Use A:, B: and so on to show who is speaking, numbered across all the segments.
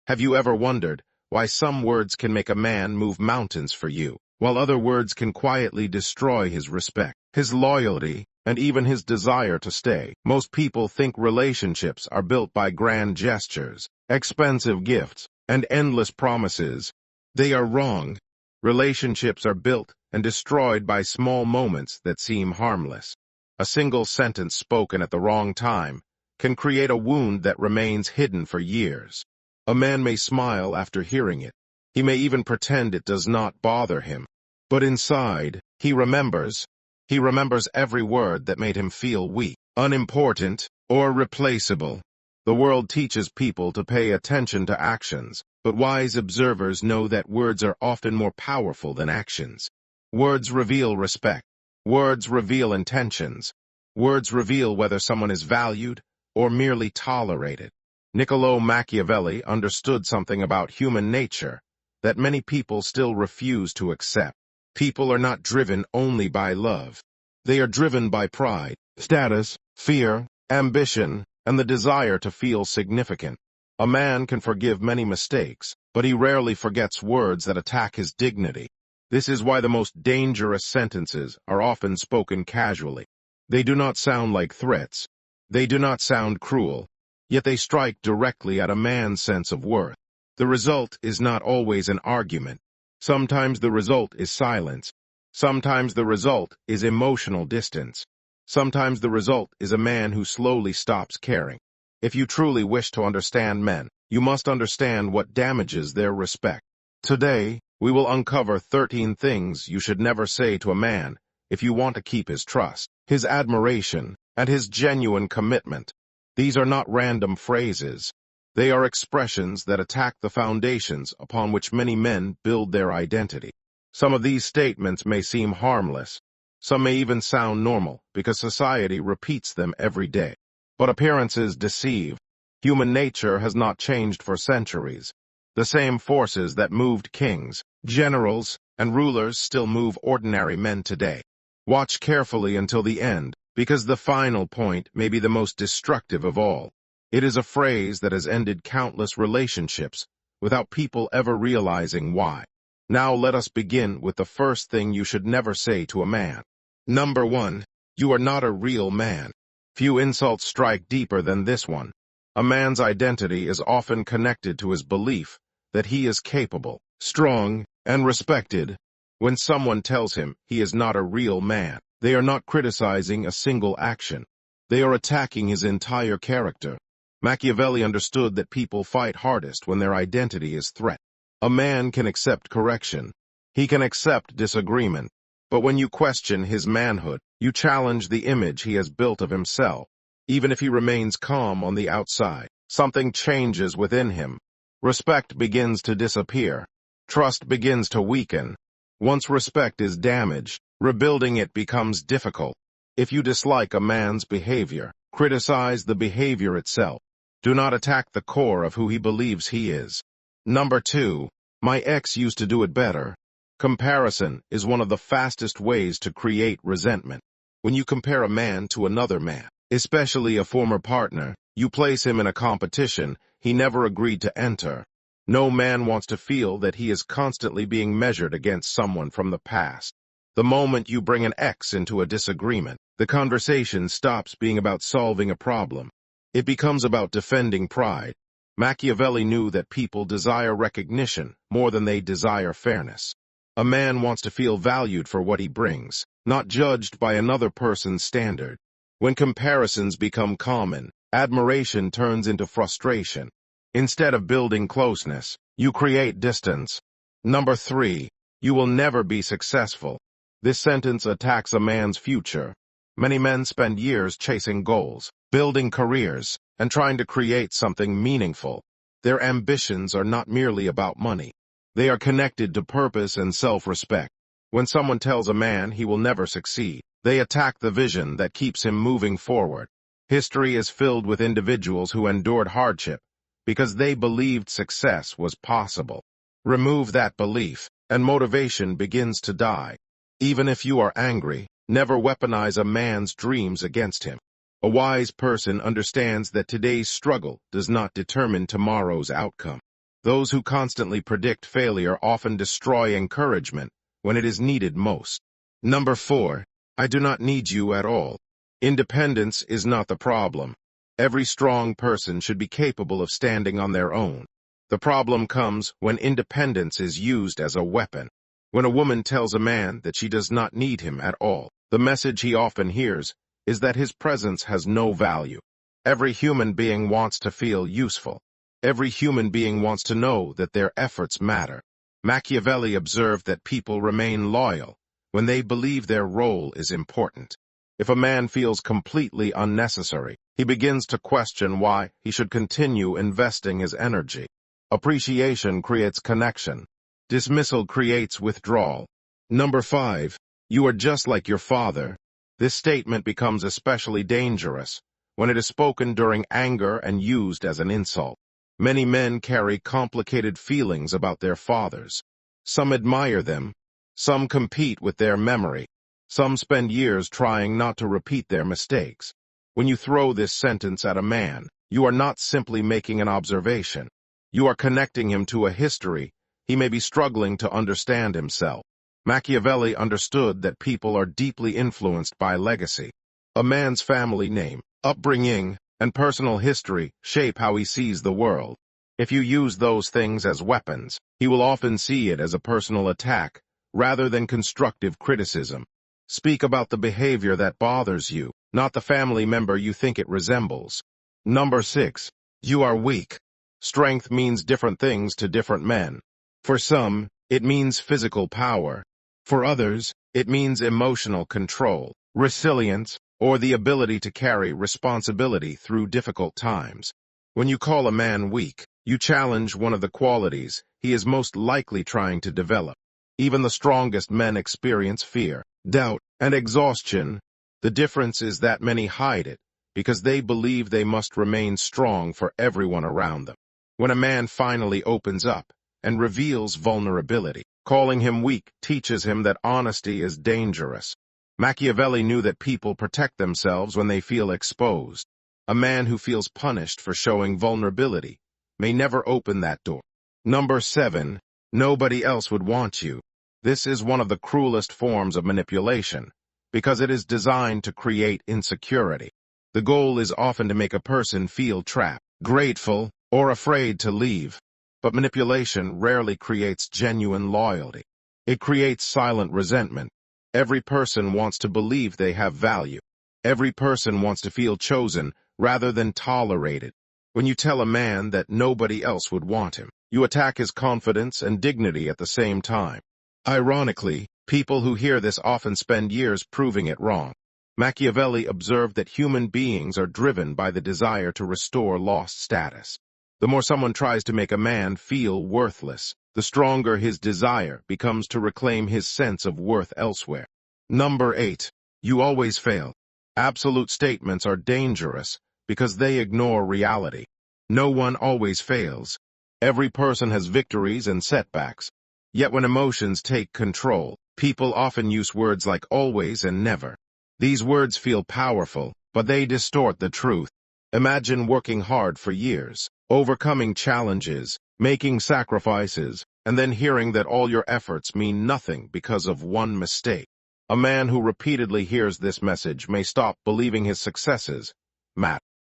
A: Have you ever wondered why some words can make a man move mountains for you, while other words can quietly destroy his respect, his loyalty, and even his desire to stay? Most people think relationships are built by grand gestures, expensive gifts, and endless promises. They are wrong. Relationships are built and destroyed by small moments that seem harmless. A single sentence spoken at the wrong time can create a wound that remains hidden for years. A man may smile after hearing it. He may even pretend it does not bother him. But inside, he remembers. He remembers every word that made him feel weak, unimportant, or replaceable. The world teaches people to pay attention to actions, but wise observers know that words are often more powerful than actions. Words reveal respect. Words reveal intentions. Words reveal whether someone is valued or merely tolerated. Niccolo Machiavelli understood something about human nature that many people still refuse to accept. People are not driven only by love. They are driven by pride, status, fear, ambition, and the desire to feel significant. A man can forgive many mistakes, but he rarely forgets words that attack his dignity. This is why the most dangerous sentences are often spoken casually. They do not sound like threats. They do not sound cruel. Yet they strike directly at a man's sense of worth. The result is not always an argument. Sometimes the result is silence. Sometimes the result is emotional distance. Sometimes the result is a man who slowly stops caring. If you truly wish to understand men, you must understand what damages their respect. Today, we will uncover 13 things you should never say to a man if you want to keep his trust, his admiration, and his genuine commitment. These are not random phrases. They are expressions that attack the foundations upon which many men build their identity. Some of these statements may seem harmless. Some may even sound normal because society repeats them every day. But appearances deceive. Human nature has not changed for centuries. The same forces that moved kings, generals, and rulers still move ordinary men today. Watch carefully until the end, because the final point may be the most destructive of all. It is a phrase that has ended countless relationships without people ever realizing why. Now let us begin with the first thing you should never say to a man. Number 1. You are not a real man. Few insults strike deeper than this one. A man's identity is often connected to his belief that he is capable, strong, and respected. When someone tells him he is not a real man, they are not criticizing a single action. They are attacking his entire character. Machiavelli understood that people fight hardest when their identity is threatened. A man can accept correction. He can accept disagreement. But when you question his manhood, you challenge the image he has built of himself. Even if he remains calm on the outside, something changes within him. Respect begins to disappear. Trust begins to weaken. Once respect is damaged, rebuilding it becomes difficult. If you dislike a man's behavior, criticize the behavior itself. Do not attack the core of who he believes he is. Number 2. My ex used to do it better. Comparison is one of the fastest ways to create resentment. When you compare a man to another man, especially a former partner, you place him in a competition he never agreed to enter. No man wants to feel that he is constantly being measured against someone from the past. The moment you bring an ex into a disagreement, the conversation stops being about solving a problem. It becomes about defending pride. Machiavelli knew that people desire recognition more than they desire fairness. A man wants to feel valued for what he brings, not judged by another person's standard. When comparisons become common, admiration turns into frustration. Instead of building closeness, you create distance. Number 3. You will never be successful. This sentence attacks a man's future. Many men spend years chasing goals, building careers, and trying to create something meaningful. Their ambitions are not merely about money. They are connected to purpose and self-respect. When someone tells a man he will never succeed, they attack the vision that keeps him moving forward. History is filled with individuals who endured hardship because they believed success was possible. Remove that belief, and motivation begins to die. Even if you are angry, never weaponize a man's dreams against him. A wise person understands that today's struggle does not determine tomorrow's outcome. Those who constantly predict failure often destroy encouragement when it is needed most. Number 4. I do not need you at all. Independence is not the problem. Every strong person should be capable of standing on their own. The problem comes when independence is used as a weapon. When a woman tells a man that she does not need him at all, the message he often hears is that his presence has no value. Every human being wants to feel useful. Every human being wants to know that their efforts matter. Machiavelli observed that people remain loyal when they believe their role is important. If a man feels completely unnecessary, he begins to question why he should continue investing his energy. Appreciation creates connection. Dismissal creates withdrawal. Number 5. You are just like your father. This statement becomes especially dangerous when it is spoken during anger and used as an insult. Many men carry complicated feelings about their fathers. Some admire them. Some compete with their memory. Some spend years trying not to repeat their mistakes. When you throw this sentence at a man, you are not simply making an observation. You are connecting him to a history he may be struggling to understand himself. Machiavelli understood that people are deeply influenced by legacy. A man's family name, upbringing, and personal history shape how he sees the world. If you use those things as weapons, he will often see it as a personal attack rather than constructive criticism. Speak about the behavior that bothers you, not the family member you think it resembles. Number 6. You are weak. Strength means different things to different men. For some, it means physical power. For others, it means emotional control, resilience, or the ability to carry responsibility through difficult times. When you call a man weak, you challenge one of the qualities he is most likely trying to develop. Even the strongest men experience fear, doubt, and exhaustion. The difference is that many hide it because they believe they must remain strong for everyone around them. When a man finally opens up and reveals vulnerability, calling him weak teaches him that honesty is dangerous. Machiavelli knew that people protect themselves when they feel exposed. A man who feels punished for showing vulnerability may never open that door. Number 7. Nobody else would want you. This is one of the cruelest forms of manipulation because it is designed to create insecurity. The goal is often to make a person feel trapped, grateful, or afraid to leave. But manipulation rarely creates genuine loyalty. It creates silent resentment. Every person wants to believe they have value. Every person wants to feel chosen rather than tolerated. When you tell a man that nobody else would want him, you attack his confidence and dignity at the same time. Ironically, people who hear this often spend years proving it wrong. Machiavelli observed that human beings are driven by the desire to restore lost status. The more someone tries to make a man feel worthless, the stronger his desire becomes to reclaim his sense of worth elsewhere. Number 8. You always fail. Absolute statements are dangerous because they ignore reality. No one always fails. Every person has victories and setbacks. Yet when emotions take control, people often use words like always and never. These words feel powerful, but they distort the truth. Imagine working hard for years, overcoming challenges, making sacrifices, and then hearing that all your efforts mean nothing because of one mistake. A man who repeatedly hears this message may stop believing his successes.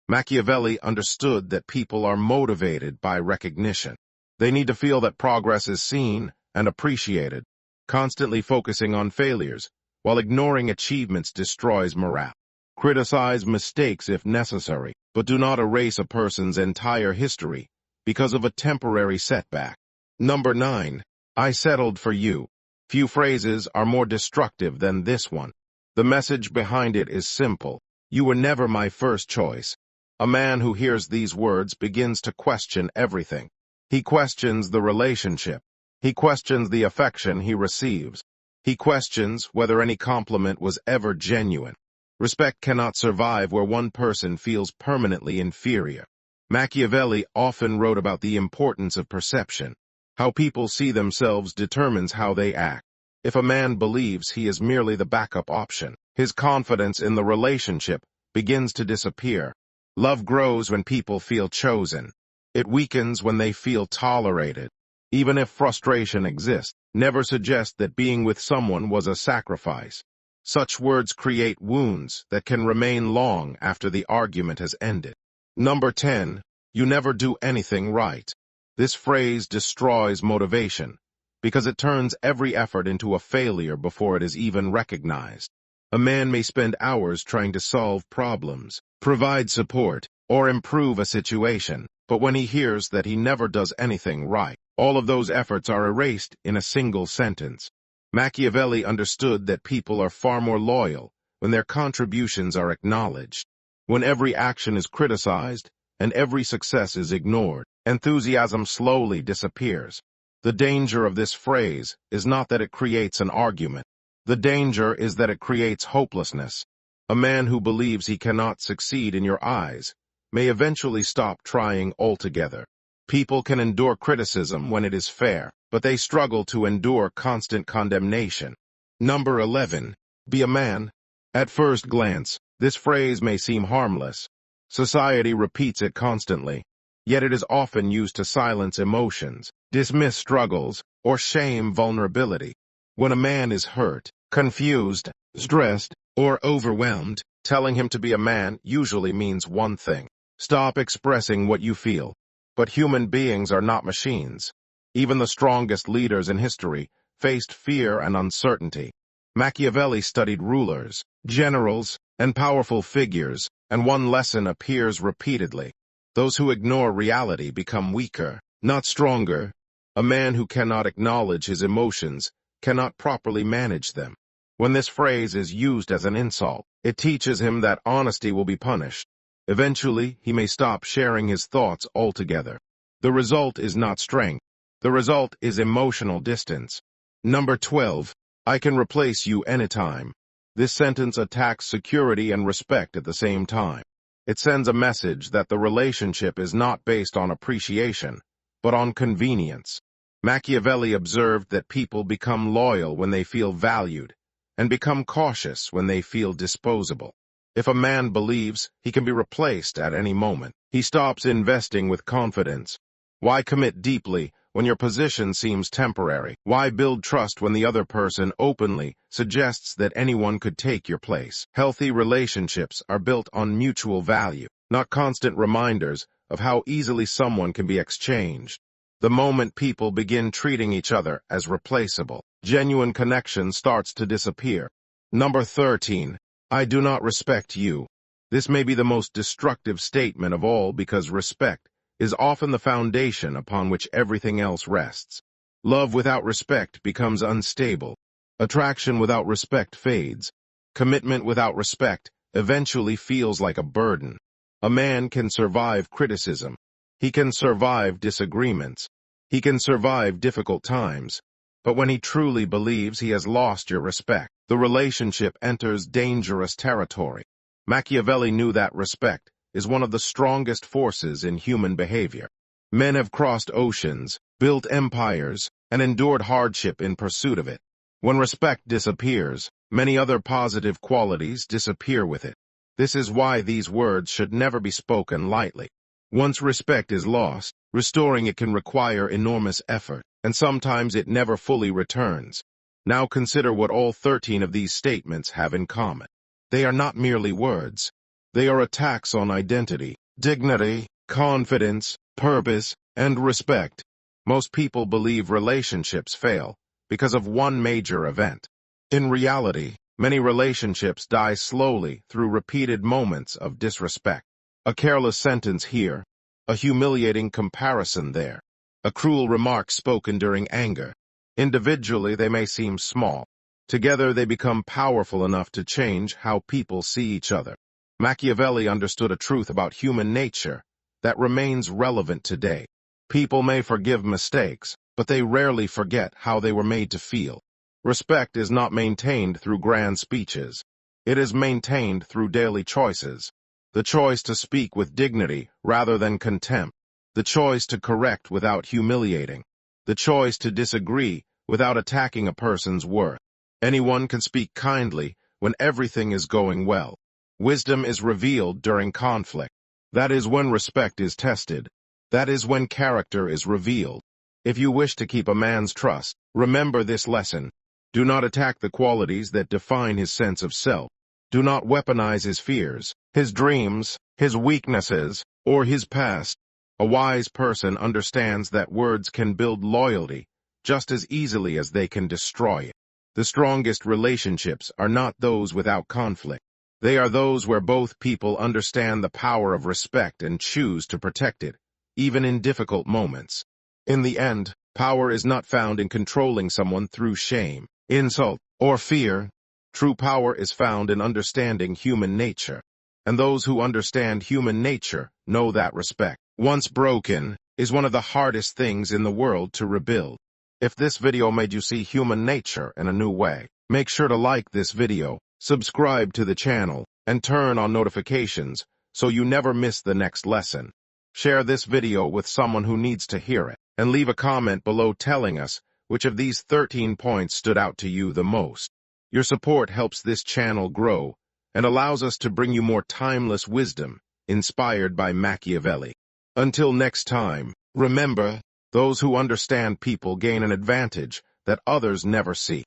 A: Machiavelli understood that people are motivated by recognition. They need to feel that progress is seen and appreciated. Constantly focusing on failures while ignoring achievements destroys morale. Criticize mistakes if necessary, but do not erase a person's entire history because of a temporary setback. Number 9. I settled for you. Few phrases are more destructive than this one. The message behind it is simple. You were never my first choice. A man who hears these words begins to question everything. He questions the relationship. He questions the affection he receives. He questions whether any compliment was ever genuine. Respect cannot survive where one person feels permanently inferior. Machiavelli often wrote about the importance of perception. How people see themselves determines how they act. If a man believes he is merely the backup option, his confidence in the relationship begins to disappear. Love grows when people feel chosen. It weakens when they feel tolerated. Even if frustration exists, never suggest that being with someone was a sacrifice. Such words create wounds that can remain long after the argument has ended. Number 10. You never do anything right. This phrase destroys motivation because it turns every effort into a failure before it is even recognized. A man may spend hours trying to solve problems, provide support, or improve a situation, but when he hears that he never does anything right, all of those efforts are erased in a single sentence. Machiavelli understood that people are far more loyal when their contributions are acknowledged. When every action is criticized and every success is ignored, enthusiasm slowly disappears. The danger of this phrase is not that it creates an argument. The danger is that it creates hopelessness. A man who believes he cannot succeed in your eyes may eventually stop trying altogether. People can endure criticism when it is fair, but they struggle to endure constant condemnation. Number 11. Be a man. At first glance, this phrase may seem harmless. Society repeats it constantly, yet it is often used to silence emotions, dismiss struggles, or shame vulnerability. When a man is hurt, confused, stressed, or overwhelmed, telling him to be a man usually means one thing: stop expressing what you feel. But human beings are not machines. Even the strongest leaders in history faced fear and uncertainty. Machiavelli studied rulers, generals, and powerful figures, and one lesson appears repeatedly: those who ignore reality become weaker, not stronger. A man who cannot acknowledge his emotions cannot properly manage them. When this phrase is used as an insult, it teaches him that honesty will be punished. Eventually, he may stop sharing his thoughts altogether. The result is not strength. The result is emotional distance. Number 12. I can replace you anytime. This sentence attacks security and respect at the same time. It sends a message that the relationship is not based on appreciation, but on convenience. Machiavelli observed that people become loyal when they feel valued, and become cautious when they feel disposable. If a man believes he can be replaced at any moment, he stops investing with confidence. Why commit deeply when your position seems temporary? Why build trust when the other person openly suggests that anyone could take your place? Healthy relationships are built on mutual value, not constant reminders of how easily someone can be exchanged. The moment people begin treating each other as replaceable, genuine connection starts to disappear. Number 13. I do not respect you. This may be the most destructive statement of all because respect is often the foundation upon which everything else rests. Love without respect becomes unstable. Attraction without respect fades. Commitment without respect eventually feels like a burden. A man can survive criticism. He can survive disagreements. He can survive difficult times. But when he truly believes he has lost your respect, the relationship enters dangerous territory. Machiavelli knew that respect is one of the strongest forces in human behavior. Men have crossed oceans, built empires, and endured hardship in pursuit of it. When respect disappears, many other positive qualities disappear with it. This is why these words should never be spoken lightly. Once respect is lost, restoring it can require enormous effort, and sometimes it never fully returns. Now consider what all 13 of these statements have in common. They are not merely words. They are attacks on identity, dignity, confidence, purpose, and respect. Most people believe relationships fail because of one major event. In reality, many relationships die slowly through repeated moments of disrespect. A careless sentence here, a humiliating comparison there, a cruel remark spoken during anger. Individually, they may seem small. Together, they become powerful enough to change how people see each other. Machiavelli understood a truth about human nature that remains relevant today. People may forgive mistakes, but they rarely forget how they were made to feel. Respect is not maintained through grand speeches. It is maintained through daily choices. The choice to speak with dignity rather than contempt. The choice to correct without humiliating. The choice to disagree without attacking a person's worth. Anyone can speak kindly when everything is going well. Wisdom is revealed during conflict. That is when respect is tested. That is when character is revealed. If you wish to keep a man's trust, remember this lesson. Do not attack the qualities that define his sense of self. Do not weaponize his fears, his dreams, his weaknesses, or his past. A wise person understands that words can build loyalty just as easily as they can destroy it. The strongest relationships are not those without conflict. They are those where both people understand the power of respect and choose to protect it, even in difficult moments. In the end, power is not found in controlling someone through shame, insult, or fear. True power is found in understanding human nature. And those who understand human nature know that respect, once broken, is one of the hardest things in the world to rebuild. If this video made you see human nature in a new way, make sure to like this video, subscribe to the channel, and turn on notifications so you never miss the next lesson. Share this video with someone who needs to hear it, and leave a comment below telling us which of these 13 points stood out to you the most. Your support helps this channel grow and allows us to bring you more timeless wisdom inspired by Machiavelli. Until next time, remember, those who understand people gain an advantage that others never see.